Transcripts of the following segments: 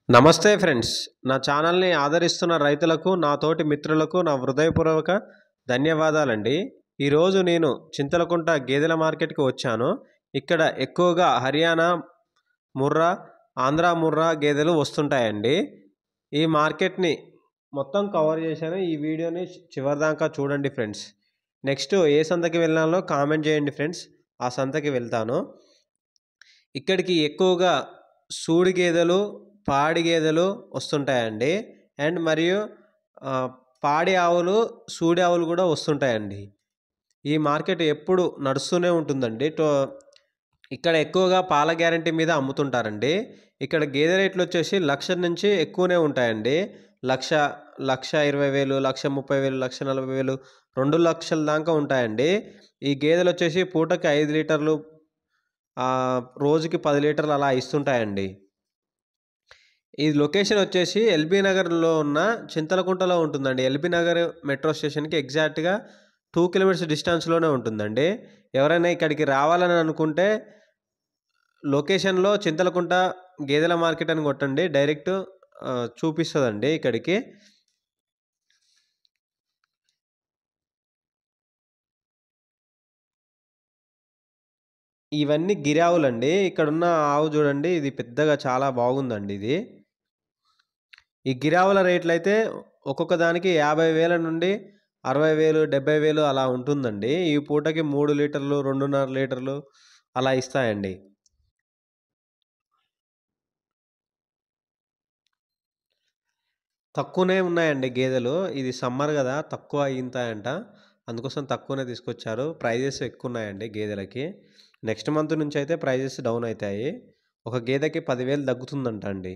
నమస్తే ఫ్రెండ్స్. నా ఛానల్‌ని ఆదరిస్తున్న రైతులకు, నా తోటి మిత్రులకు నా హృదయపూర్వక ధన్యవాదాలండి. ఈరోజు నేను చింతలకుంట గేదెల మార్కెట్‌కి వచ్చాను. ఇక్కడ ఎక్కువగా హర్యానా ముర్రా, ఆంధ్ర ముర్రా గేదెలు వస్తుంటాయండి. ఈ మార్కెట్‌ని మొత్తం కవర్ చేశాను. ఈ వీడియోని చివరిదాకా చూడండి ఫ్రెండ్స్. నెక్స్ట్ ఏ సంతకి వెళ్ళాలో కామెంట్ చేయండి ఫ్రెండ్స్. ఆ సంతకి వెళ్తాను. ఇక్కడికి ఎక్కువగా సూడి గేదెలు, పాడి గేదెలు వస్తుంటాయండి. అండ్ మరియు పాడి ఆవులు, సూడి ఆవులు కూడా వస్తుంటాయండి. ఈ మార్కెట్ ఎప్పుడు నడుస్తూనే ఉంటుందండి. ఇక్కడ ఎక్కువగా పాల గ్యారంటీ మీద అమ్ముతుంటారండి. ఇక్కడ గేదె రేట్లు వచ్చేసి 1,00,000 నుంచి ఎక్కువనే ఉంటాయండి. 1,00,000, 1,20,000, 1,30,000, 1,40,000, 2,00,000 దాకా ఉంటాయండి. ఈ గేదెలు వచ్చేసి పూటకి 5 లీటర్లు, రోజుకి 10 లీటర్లు అలా ఇస్తుంటాయండి. ఈ లొకేషన్ వచ్చేసి ఎల్బీ నగర్లో ఉన్న చింతలకుంటలో ఉంటుందండి. ఎల్బీ నగర్ మెట్రో స్టేషన్కి ఎగ్జాక్ట్గా 2 కిలోమీటర్స్ డిస్టెన్స్లోనే ఉంటుందండి. ఎవరైనా ఇక్కడికి రావాలని అనుకుంటే లొకేషన్లో చింతలకుంట గేదెల మార్కెట్ అని కొట్టండి, డైరెక్ట్ చూపిస్తుందండి ఇక్కడికి. ఇవన్నీ గిరావులండి. ఇక్కడున్న ఆవు చూడండి, ఇది పెద్దగా చాలా బాగుందండి ఇది. ఈ గిరావుల రేట్లు అయితే ఒక్కొక్క దానికి 50,000 నుండి 60,000, 70,000 అలా ఉంటుందండి. ఈ పూటకి 3 లీటర్లు, 2.5 లీటర్లు అలా ఇస్తాయండి. తక్కువనే ఉన్నాయండి గేదెలు. ఇది సమ్మర్ కదా, తక్కువ ఈనుతాయంట. అందుకోసం తక్కువనే తీసుకొచ్చారు. ప్రైజెస్ ఎక్కువ ఉన్నాయండి గేదెలకి. నెక్స్ట్ మంత్ నుంచి అయితే ప్రైజెస్ డౌన్ అవుతాయి. ఒక గేదెకి 10,000 తగ్గుతుందంట అండి.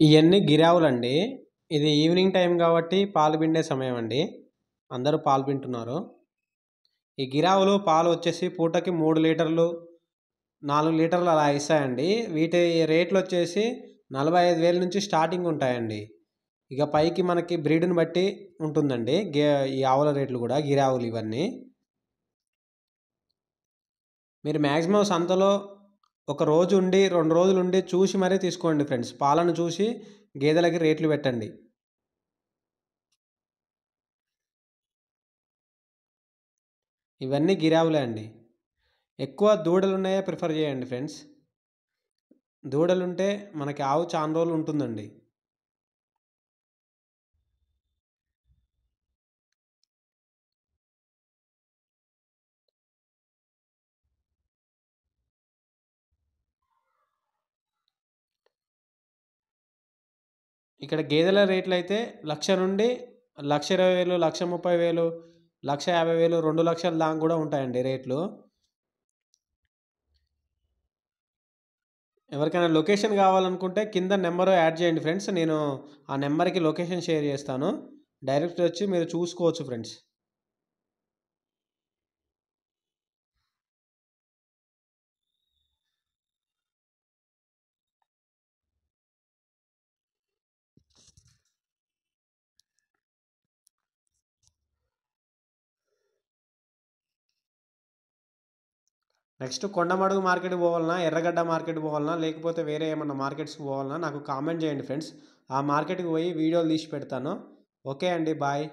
ఇవన్నీ గిరావులండి. ఇది ఈవినింగ్ టైం కాబట్టి పాలు పిండే సమయం అండి. అందరూ పాలు పింటున్నారు. ఈ గిరావులు పాలు వచ్చేసి పూటకి 3 లీటర్లు, 4 లీటర్లు అలా ఇస్తాయండి. వీటి రేట్లు వచ్చేసి 45,000 నుంచి స్టార్టింగ్ ఉంటాయండి. ఇక పైకి మనకి బ్రీడ్ని బట్టి ఉంటుందండి ఈ ఆవుల రేట్లు కూడా, గిరావులు ఇవన్నీ. మీరు మ్యాక్సిమం సంతలో ఒక రోజు ఉండి, 2 రోజులు ఉండి చూసి మరీ తీసుకోండి ఫ్రెండ్స్. పాలను చూసి గేదెలకి రేట్లు పెట్టండి. ఇవన్నీ గిరావులే అండి. ఎక్కువ దూడలు ఉన్నాయే ప్రిఫర్ చేయండి ఫ్రెండ్స్. దూడలుంటే మనకి ఆవు చాలా రోజులు ఉంటుందండి. ఇక్కడ గేదెల రేట్లు అయితే 1,00,000 నుండి 1,20,000, 1,30,000, 1,50,000, 2,00,000 దాకా కూడా ఉంటాయండి రేట్లు. ఎవరికైనా లొకేషన్ కావాలనుకుంటే కింద నెంబర్ యాడ్ చేయండి ఫ్రెండ్స్. నేను ఆ నెంబర్కి లొకేషన్ షేర్ చేస్తాను. డైరెక్ట్ వచ్చి మీరు చూసుకోవచ్చు ఫ్రెండ్స్. నెక్స్ట్ కొండమడుగు మార్కెట్కి పోవాలన్నా, ఎర్రగడ్డ మార్కెట్కి పోవాలన్నా, లేకపోతే వేరే ఏమన్నా మార్కెట్స్కి పోవాలన్నా నాకు కామెంట్ చేయండి ఫ్రెండ్స్. ఆ మార్కెట్కి పోయి వీడియోలు తీసి పెడతాను. ఓకే అండి, బాయ్.